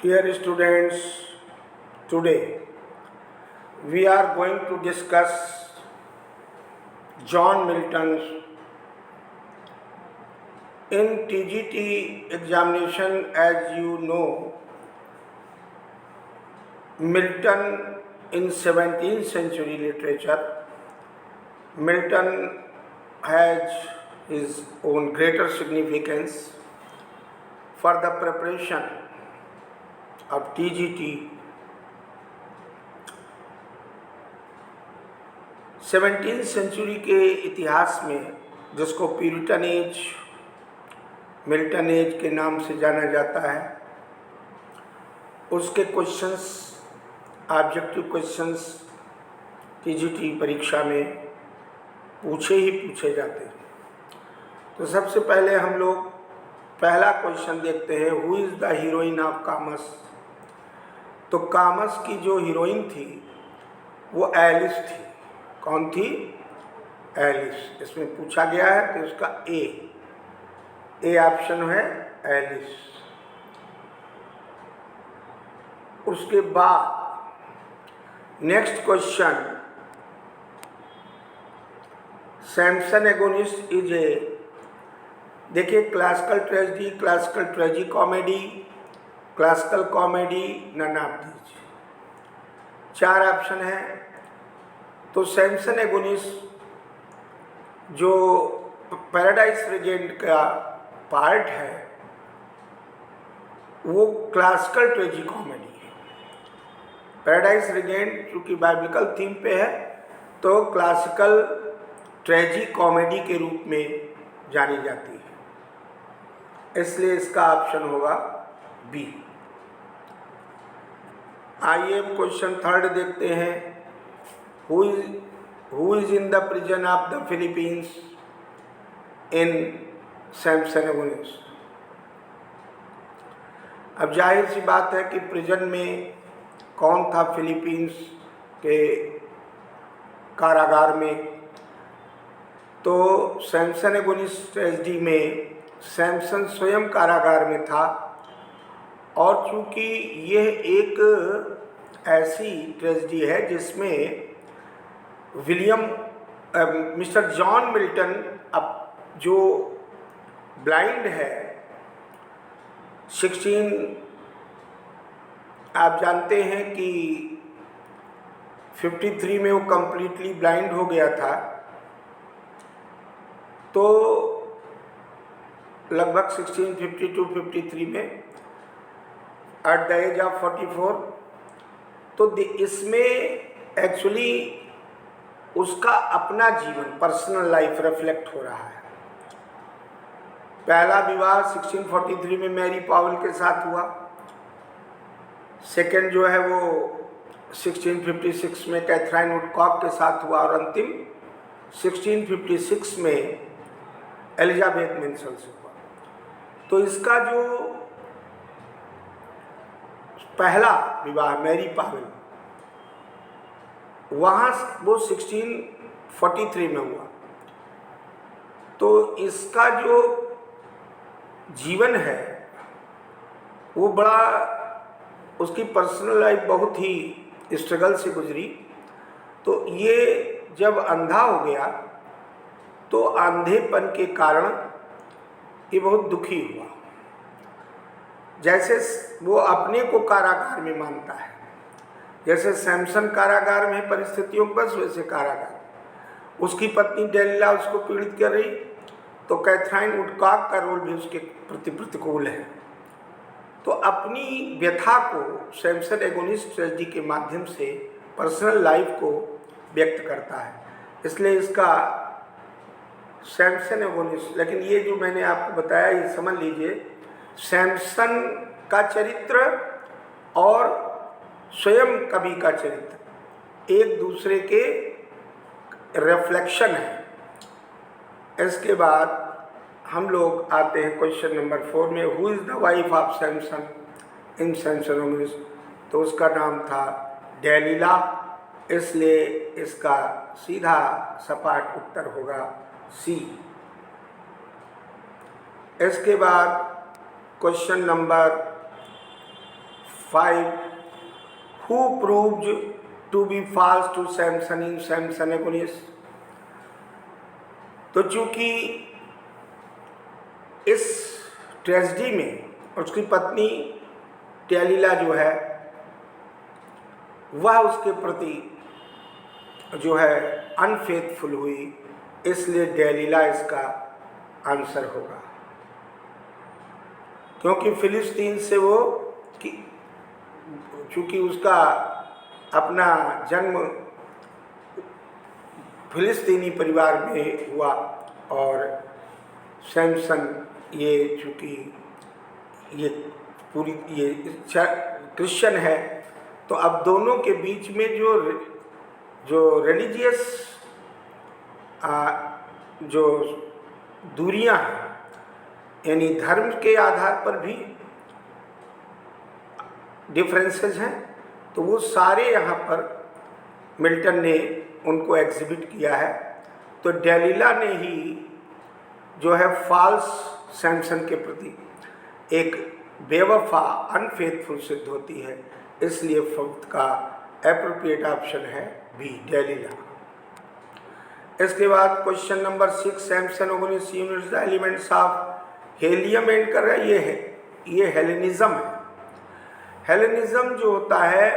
Dear students, today we are going to discuss John Milton's in TGT examination. As you know, Milton in 17th century literature, Milton has his own greater significance for the preparation of TGT. 17th century के इतिहास में, जिसको Puritan as, Milton as के नाम से जाना जाता है, उसके क्वेश्चंस, ऑब्जेक्टिव क्वेश्चंस टीजीटी परीक्षा में पूछे ही पूछे जाते हैं। तो सबसे पहले हम लोग पहला क्वेश्चन देखते हैं, who is the heroine of Comus. तो कामस की जो हीरोइन थी वो एलिस थी। कौन थी? एलिस। इसमें पूछा गया है तो इसका ए ऑप्शन है, एलिस। उसके बाद next question, Samson Agonistes is a, देखिए classical tragedy comedy, classical comedy, none of these. 4 option है। तो सैमसन एगोनिस्ट जो पैराडाइज रेजेंट का पार्ट है वो क्लासिकल ट्रेजी कॉमेडी है। पैराडाइज रेजेंट चूँकि बाइबलिकल थीम पे है तो क्लासिकल ट्रेजी कॉमेडी के रूप में जानी जाती है, इसलिए इसका ऑप्शन होगा बी। आइए क्वेश्चन थर्ड देखते हैं, Who is in the prison of the Philippines in Samson agonist. अब जाहिर सी बात है कि प्रिजन में कौन था फिलीपींस के कारागार में। तो सैमसन एगोनिस्ट ट्रेजेडी में सैमसन स्वयं कारागार में था, और चूँकि यह एक ऐसी ट्रेजेडी है जिसमें मिस्टर जॉन मिल्टन अब जो ब्लाइंड है, 16, आप जानते हैं कि 53 में वो कम्प्लीटली ब्लाइंड हो गया था। तो लगभग 1652-53 में एट द एज ऑफ 44, तो इसमें एक्चुअली उसका अपना जीवन, पर्सनल लाइफ रिफ्लेक्ट हो रहा है। पहला विवाह 1643 में मैरी पावेल के साथ हुआ, सेकंड जो है वो 1656 में कैथरीन वुडकॉक के साथ हुआ, और अंतिम 1656 में एलिजाबेथ मेंसल से हुआ। तो इसका जो पहला विवाह मैरी पावेल, वहाँ वो 1643 में हुआ। तो इसका जो जीवन है वो बड़ा, उसकी पर्सनल लाइफ बहुत ही स्ट्रगल से गुजरी। तो ये जब अंधा हो गया तो अंधेपन के कारण ये बहुत दुखी हुआ। जैसे वो अपने को कारागार में मानता है, जैसे सैमसन कारागार में परिस्थितियों बस वैसे कारागार। उसकी पत्नी डेलिला उसको पीड़ित कर रही, तो कैथरीन वुडकॉक का रोल भी उसके प्रति प्रतिकूल है। तो अपनी व्यथा को सैमसन एगोनिस्ट ट्रेजेडी के माध्यम से पर्सनल लाइफ को व्यक्त करता है, इसलिए इसका सैमसन एगोनिस्ट। लेकिन ये जो मैंने आपको बताया ये समझ लीजिए, सैमसन का चरित्र और स्वयं कवि का चरित्र एक दूसरे के रिफ्लेक्शन है। इसके बाद हम लोग आते हैं क्वेश्चन नंबर 4 में, who is the wife of Samson in Samson agonist. तो उसका नाम था डेलिला, इसलिए इसका सीधा सपाट उत्तर होगा सी। इसके बाद question number 5. Who proved to be false to Samson in Samson Agonis? तो चूंकि इस ट्रेजेडी में उसकी पत्नी टेलीला जो है वह उसके प्रति जो है अनफेथफुल हुई, इसलिए डेलीला इसका आंसर होगा। क्योंकि फिलिस्तीन से वो चूँकि उसका अपना जन्म फिलिस्तीनी परिवार में हुआ और सैमसन ये चूँकि ये पूरी ये क्रिश्चियन है, तो अब दोनों के बीच में जो रिलीजियस जो दूरियां हैं, यानी धर्म के आधार पर भी डिफरेंसेस हैं, तो वो सारे यहाँ पर मिल्टन ने उनको एग्जिबिट किया है। तो डेलीला ने ही जो है फॉल्स सैमसन के प्रति एक बेवफा अनफेथफुल सिद्ध होती है, इसलिए फोर्थ का एप्रोप्रिएट ऑप्शन है बी, डेलीला। इसके बाद question number 6, Samson Agonistes unites the elements of Hellenism and कर रहा है, ये हेलेनिज्म है। हेलेनिज्म जो होता है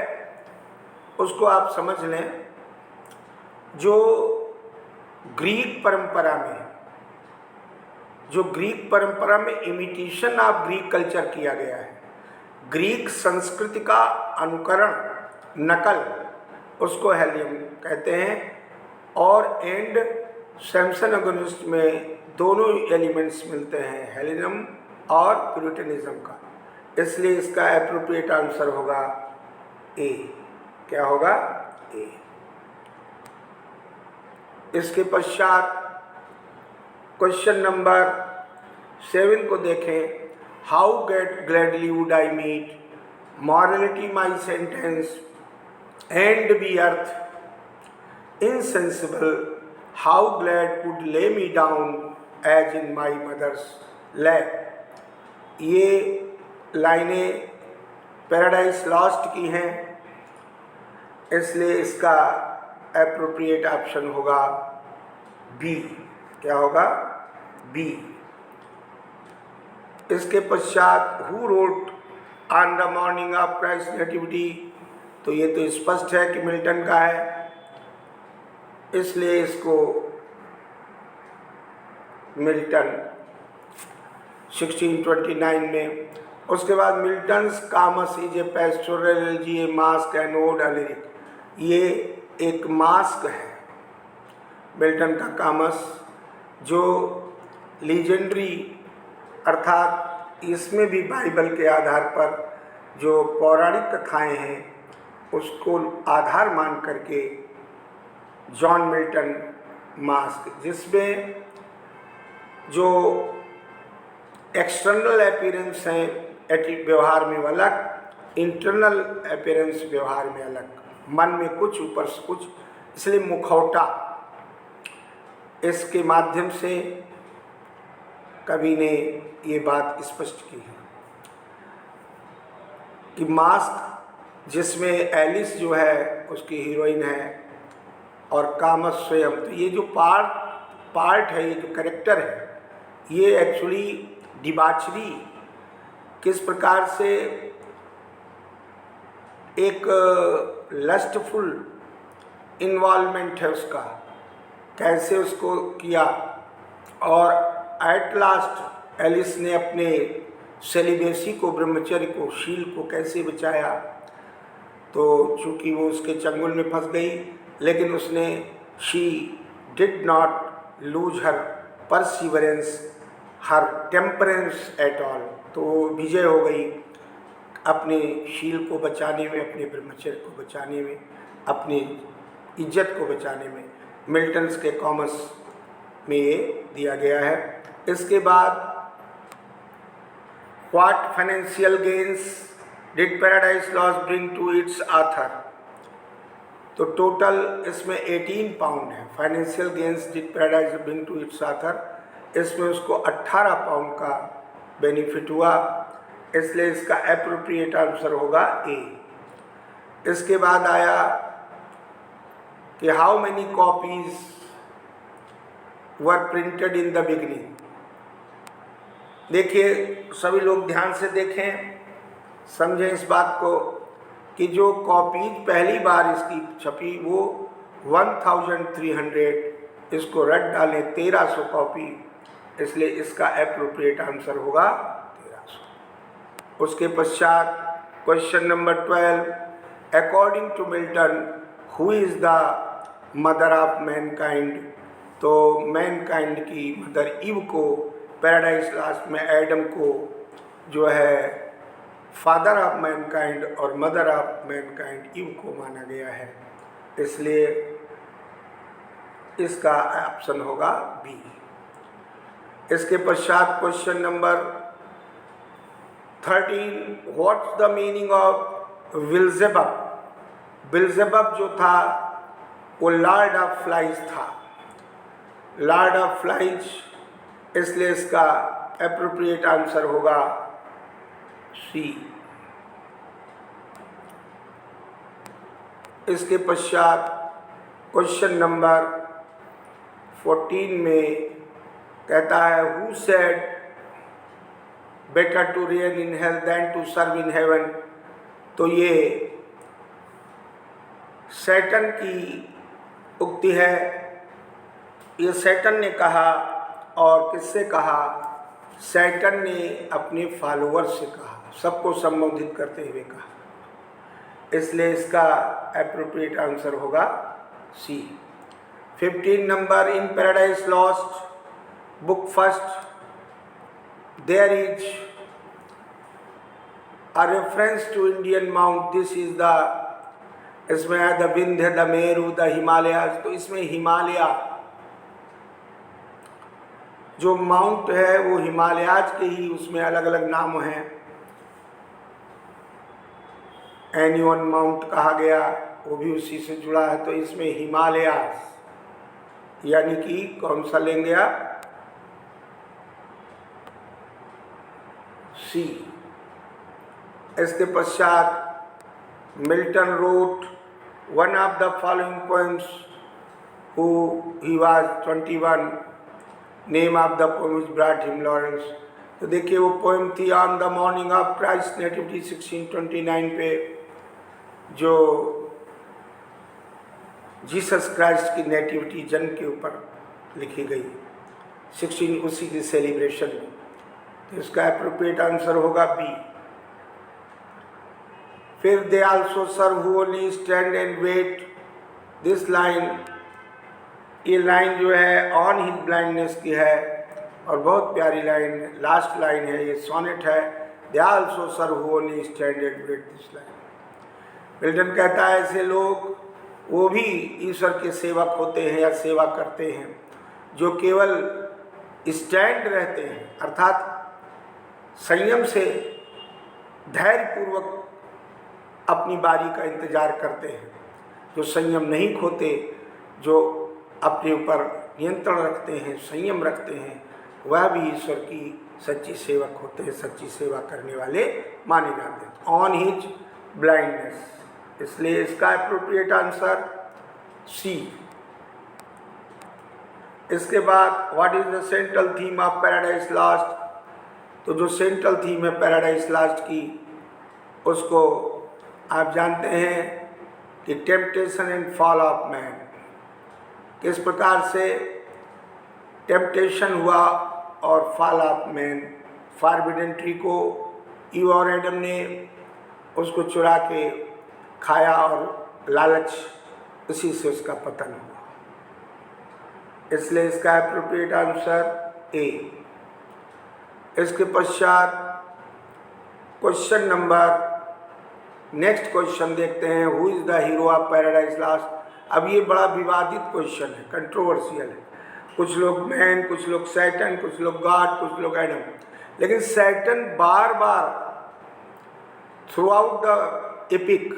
उसको आप समझ लें, जो ग्रीक परंपरा में इमिटेशन ऑफ ग्रीक कल्चर किया गया है, ग्रीक संस्कृति का अनुकरण, नकल, उसको हेलियम कहते हैं। और एंड सैमसन एगोनिस्ट में दोनों एलिमेंट्स मिलते हैं, हेलेनिज्म और प्यूरिटनिज्म का, इसलिए इसका एप्रोप्रिएट आंसर होगा ए। क्या होगा? ए। इसके पश्चात क्वेश्चन नंबर 7 को देखें, how gladly would I meet mortality my sentence and be earth insensible, how glad would lay me down as in my mother's lap। ये लाइनें पैराडाइज लॉस्ट की हैं, इसलिए इसका एप्रोप्रिएट ऑप्शन होगा बी। क्या होगा? बी। इसके पश्चात who wrote on the morning of Christ nativity, तो ये तो स्पष्ट है कि मिल्टन का है, इसलिए इसको मिल्टन 1629 में। उसके बाद Milton's Comus is a pastoral elegy a masque and ode lyric, ये एक मास्क है मिल्टन का कामस, जो लीजेंडरी अर्थात इसमें भी बाइबल के आधार पर जो पौराणिक कथाएं हैं उसको आधार मान करके जॉन मिल्टन मास्क, जिसमें जो एक्सटर्नल अपीयरेंस हैं व्यवहार में अलग, इंटरनल अपीयरेंस व्यवहार में अलग, मन में कुछ ऊपर से कुछ, इसलिए मुखौटा, इसके माध्यम से कवि ने ये बात स्पष्ट की है कि मास्क जिसमें एलिस जो है उसकी हीरोइन है और कामस स्वयं, तो ये जो पार्ट है, ये जो कैरेक्टर है, ये एक्चुअली डिबाचरी किस प्रकार से एक लस्टफुल इन्वॉल्वमेंट है उसका, कैसे उसको किया, और एट लास्ट एलिस ने अपने सेलिबेसी को, ब्रह्मचर्य को, शील को कैसे बचाया। तो चूँकि वो उसके चंगुल में फंस गई, लेकिन उसने she did not lose her perseverance, her temperance at all, तो विजय हो गई अपने शील को बचाने में, अपने ब्रह्मचर्य को बचाने में, अपनी इज्जत को बचाने में। मिल्टन्स के कॉमस में ये दिया गया है। इसके बाद what financial gains did Paradise Lost bring to its author, तो टोटल इसमें 18 पाउंड है। Financial gains did Paradise bring to its author, इसमें उसको 18 पाउंड का बेनिफिट हुआ। इसलिए इसका एप्रोप्रिएट आंसर होगा ए। इसके बाद आया कि how many copies were printed in the beginning. देखिए सभी लोग ध्यान से देखें, समझें इस बात को कि जो कॉपीज पहली बार इसकी छपी वो 1300, इसको रट डालें 1300 कॉपी, इसलिए इसका एप्रोप्रिएट आंसर होगा 1300। उसके पश्चात question number 12, according to Milton who is the mother of mankind. तो मैनकाइंड की मदर ईव को पैराडाइज लॉस्ट में एडम को जो है फादर ऑफ मैनकाइंड और मदर ऑफ मैनकाइंड ईव को माना गया है, इसलिए इसका ऑप्शन होगा बी। इसके पश्चात question number 13, what's the meaning of Beelzebub. Beelzebub जो था वो लॉर्ड ऑफ फ्लाइज था, लॉर्ड ऑफ फ्लाइज, इसलिए इसका एप्रोप्रिएट आंसर होगा सी। इसके पश्चात क्वेश्चन नंबर 14 में कहता है who said better to reign in hell than to serve in heaven. तो ये सैटर्न की उक्ति है, ये सैटर्न ने कहा। और किससे कहा? सैटर्न ने अपने फॉलोअर्स से कहा, सबको संबोधित करते हुए कहा, इसलिए इसका एप्रोप्रिएट आंसर होगा C. 15 number, in Paradise Lost book first there is a reference to Indian mount, this is the, इसमें है the Vindhya, the Meru, the Himalayas. तो इसमें हिमालय जो माउंट है वो हिमालयाज के ही उसमें अलग अलग नाम हैं। एनियन माउंट कहा गया, वो भी उसी से जुड़ा है। तो इसमें हिमालयाज यानी कि कौन सा लेंगे आप? सी। इसके पश्चात Milton road one of the following poems who he was 21, name of the poem which brought him Lawrence. तो देखिए वो पोएम थी on the morning of Christ nativity 1629 पे, जो जीसस क्राइस्ट की नेटिविटी जन्म के ऊपर लिखी गई 16 उसी की सेलिब्रेशन में। तो इसका एप्रोप्रिएट आंसर होगा बी। फिर they also serve who only stand and wait, this line, ये लाइन जो है ऑन हिज ब्लाइंडनेस की है और बहुत प्यारी लाइन है, लास्ट लाइन है, ये सोनेट है। They also serve who only stand and wait, this line. Milton कहता है ऐसे लोग वो भी ईश्वर के सेवक होते हैं या सेवा करते हैं जो केवल स्टैंड रहते हैं, अर्थात संयम से धैर्यपूर्वक अपनी बारी का इंतजार करते हैं, जो संयम नहीं खोते, जो अपने ऊपर नियंत्रण रखते हैं, संयम रखते हैं, वह भी ईश्वर की सच्ची सेवक होते हैं, सच्ची सेवा करने वाले माने जाते हैं। ऑन हिज ब्लाइंडनेस, इसलिए इसका एप्रोप्रिएट आंसर सी। इसके बाद what is the central theme of Paradise Lost. तो जो सेंट्रल थीम है पैराडाइज लॉस्ट की, उसको आप जानते हैं कि temptation and fall of man, किस प्रकार से टेम्पटेशन हुआ और fall of man. Forbidden tree को ईव और एडम ने उसको चुरा के खाया और लालच, उसी से उसका पतन हुआ, इसलिए इसका एप्रोप्रिएट आंसर ए। इसके पश्चात क्वेश्चन नंबर, नेक्स्ट क्वेश्चन देखते हैं, who is the hero of Paradise lost. अब ये बड़ा विवादित क्वेश्चन है, कंट्रोवर्शियल है। कुछ लोग मैन, कुछ लोग सैटर्न, कुछ लोग गॉड, कुछ लोग एडम। लेकिन Saturn bar bar through out the epic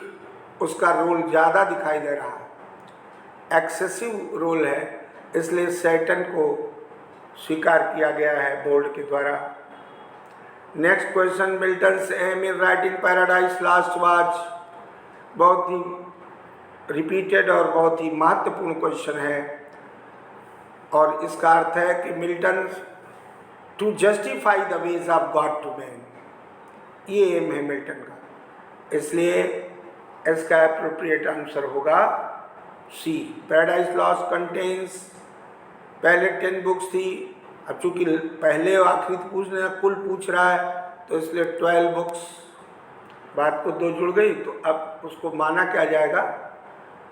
उसका रोल ज़्यादा दिखाई दे रहा है, एक्सेसिव रोल है, इसलिए सैटर्न को स्वीकार किया गया है बोर्ड के द्वारा। Next question, Milton's aim in writing Paradise Lost was, बहुत ही रिपीटेड और बहुत ही महत्वपूर्ण क्वेश्चन है, और इसका अर्थ है कि Milton to justify the ways of God to man, ये एम है मिल्टन का, इसलिए इसका एप्रोप्रिएट आंसर होगा सी। पैराडाइज लॉस्ट कंटेन्स, पहले 10 बुक्स थी, अब चूंकि पहले आखिरी पूछने कुल पूछ रहा है तो इसलिए 12 बुक्स, बात को 2 जुड़ गई तो अब उसको माना क्या जाएगा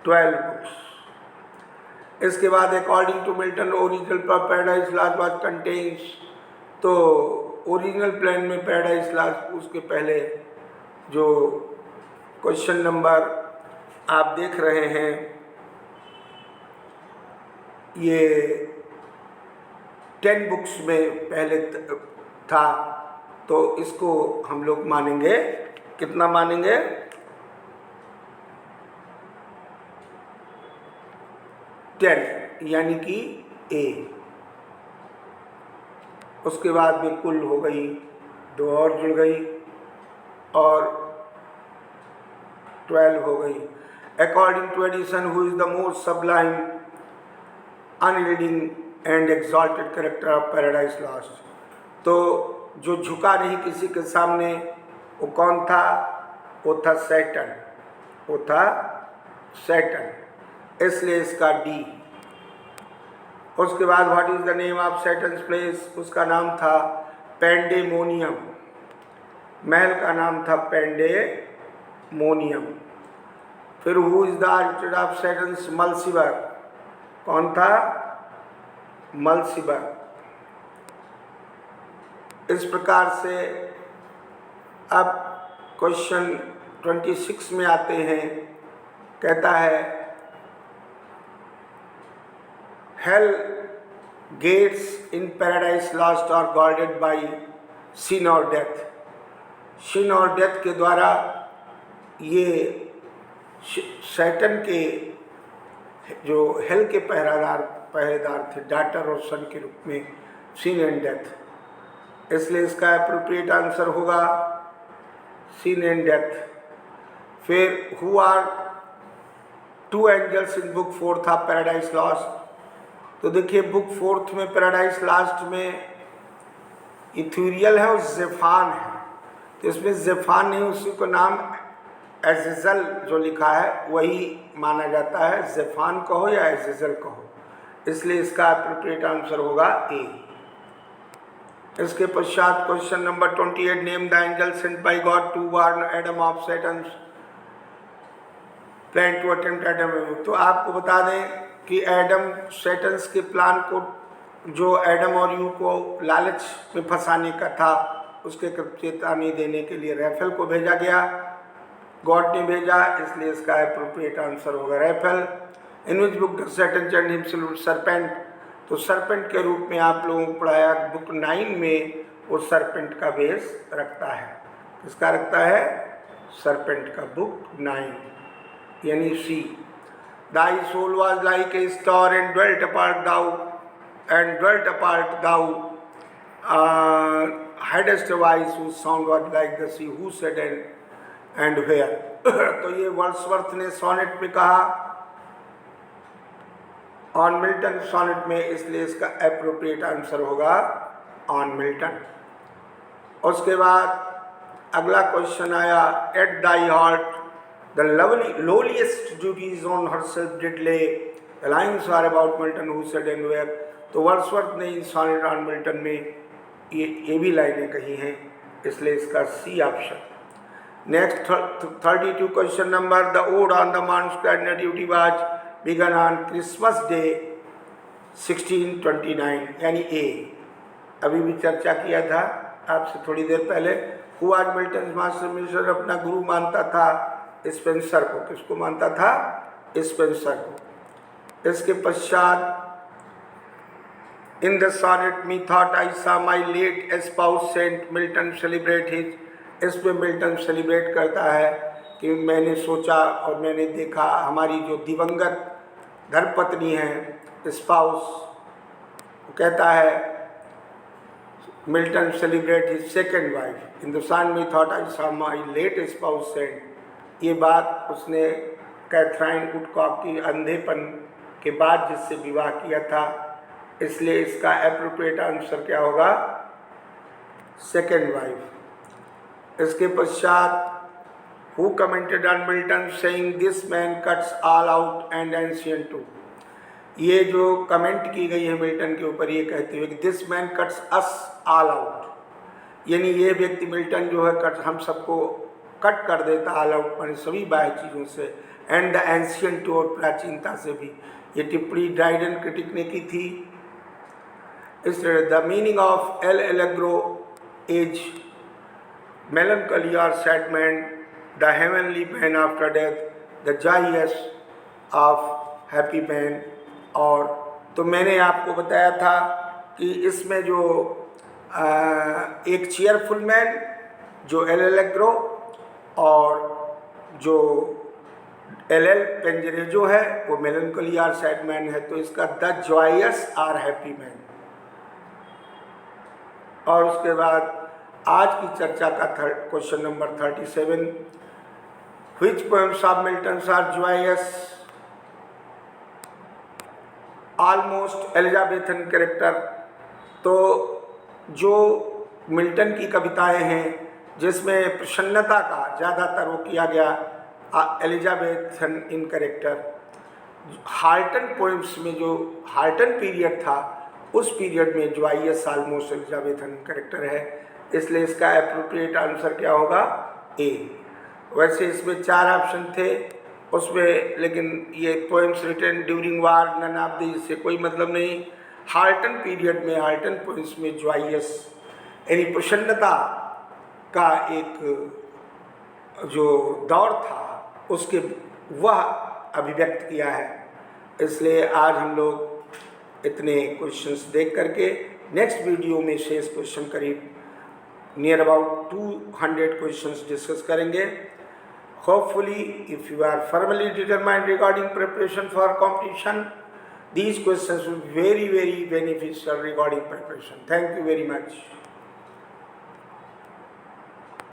12 बुक्स। इसके बाद according to Milton original Paradise Lost was contains, तो ओरिजिनल प्लान में पैराडाइज लॉस्ट, उसके पहले जो क्वेश्चन नंबर आप देख रहे हैं ये 10 बुक्स में पहले था, तो इसको हम लोग मानेंगे, कितना मानेंगे 10, यानी कि ए। उसके बाद में कुल हो गई 2 और जुड़ गई और 12 हो गई। According to Addison, who is the most sublime unyielding and exalted character of Paradise Lost, तो जो झुका नहीं किसी के सामने वो कौन था, वो था सैटर्न, वो था सैटर्न, इसलिए इसका डी। उसके बाद what is the name of Satan's place, उसका नाम था पेंडेमोनियम, महल का नाम था पेंडेमोनियम। फिर who is the architect of Satan's, Mulciber, कौन था मलसिबर। इस प्रकार से अब क्वेश्चन 26 में आते हैं, कहता है hell gates in Paradise Lost are guarded by sin और डेथ, सिन और डेथ के द्वारा ये सैटर्न के जो हेल के पहरेदार थे, डॉटर और सन के रूप में, सिन एंड डेथ, इसलिए इसका एप्रोप्रिएट आंसर होगा सिन एंड डेथ। फिर who are 2 angels in book 4 of Paradise Lost, तो देखिए बुक 4 में पैराडाइज लास्ट में इथूरियल है और जेफान है, तो इसमें जेफान नहीं, उसी को नाम एजेजल जो लिखा है वही माना जाता है, जेफान कहो या एजेजल कहो, इसलिए इसका एप्रोप्रिएट आंसर होगा ए। इसके पश्चात question number 28, name the angel sent by God to warn Adam of Satan's plan to attempt Adam, तो आपको बता दें कि एडम सैटन्स के प्लान को, जो एडम और यू को लालच में फंसाने का था, उसके चेतावनी देने के लिए रैफेल को भेजा गया, गॉड ने भेजा, इसलिए इसका एप्रोप्रिएट आंसर होगा Raphael. In which book the Saturn turned himself serpent, तो सरपेंट के रूप में आप लोगों को पढ़ाया, बुक 9 में वो सरपेंट का बेस रखता है, किसका रखता है, सरपेंट का, बुक 9 यानी सी। Thy soul was like a star and dwelt apart thou hadst a voice whose sound was like the sea, who said and where। तो ये वर्ड्सवर्थ ने सोनेट में कहा, ऑन मिल्टन सोनेट में, इसलिए इसका एप्रोप्रिएट आंसर होगा ऑन मिल्टन। उसके बाद अगला क्वेश्चन आया, at thy heart the lowliest duties on herself did lay, the lines are about Milton who said and where, तो वर्ड्सवर्थ ने इन सोनेट ऑन मिल्टन में ये भी लाइनें कही हैं, इसलिए इसका C option. Next 32 question number, the ode on the manuscript nativity was begun on Christmas day 1629, यानी ए। अभी भी चर्चा किया था आपसे थोड़ी देर पहले, हु आज मिल्टन मास्टर मिस्टर अपना गुरु मानता था स्पेंसर को, किसको मानता था, स्पेंसर को। इसके पश्चात in the sonnet methought I saw my late espoused saint Milton celebrate his, इसमें मिल्टन सेलिब्रेट करता है कि मैंने सोचा और मैंने देखा हमारी जो दिवंगत धर्मपत्नी है स्पाउस, कहता है Milton celebrate his second wife. Hindustan में thought I saw my late spouse said, ये बात उसने कैथराइन वुडकॉक की अंधेपन के बाद जिससे विवाह किया था, इसलिए इसका एप्रोप्रिएट आंसर क्या होगा? Second wife. इसके पश्चात who commented on Milton saying this man cuts all out and ancient too. ये जो कमेंट की गई है मिल्टन के ऊपर, ये कहते हुए कि this man cuts us all out, यानी ये व्यक्ति मिल्टन जो है कट हम सबको कट कर देता ऑल आउट माने सभी बाह्य चीज़ों से, एंड द एंशियंट टू और प्राचीनता से भी। ये टिप्पणी ड्राइडन क्रिटिक ने की थी। इस the meaning of L allegro is melancholy or sad man, the heavenly man after death, the joyous of happy man। और तो मैंने आपको बताया था कि इसमें जो एक चीयरफुल मैन जो एल एलेग्रो और जो एल एल पेंजरेजो है वो मेलनकोली और सैड मैन है, तो इसका the joyous are happy man. और उसके बाद आज की चर्चा का question number 37, which poems of Milton are joyous almost Elizabethan character. तो जो मिल्टन की कविताएं हैं जिसमें प्रसन्नता का ज़्यादातर वो किया गया एलिजाबेथन इन कैरेक्टर। हार्टन पोएम्स में जो हार्टन पीरियड था उस पीरियड में जॉयस ऑलमोस्ट एलिजाबेथन कैरेक्टर है, इसलिए इसका एप्रोप्रिएट आंसर क्या होगा? ए। वैसे इसमें 4 ऑप्शन थे उसमें, लेकिन ये poems written during war none of this से कोई मतलब नहीं। हार्टन पीरियड में हार्टन पोएम्स में जॉयस यानी प्रसन्नता का एक जो दौर था उसके वह अभिव्यक्त किया है। इसलिए आज हम लोग इतने क्वेश्चंस देख करके नेक्स्ट वीडियो में शेष क्वेश्चन करीब नियर अबाउट 200 क्वेश्चंस डिस्कस करेंगे। Hopefully if you are firmly determined regarding preparation for competition, these questions will be very beneficial regarding preparation. Thank you very much.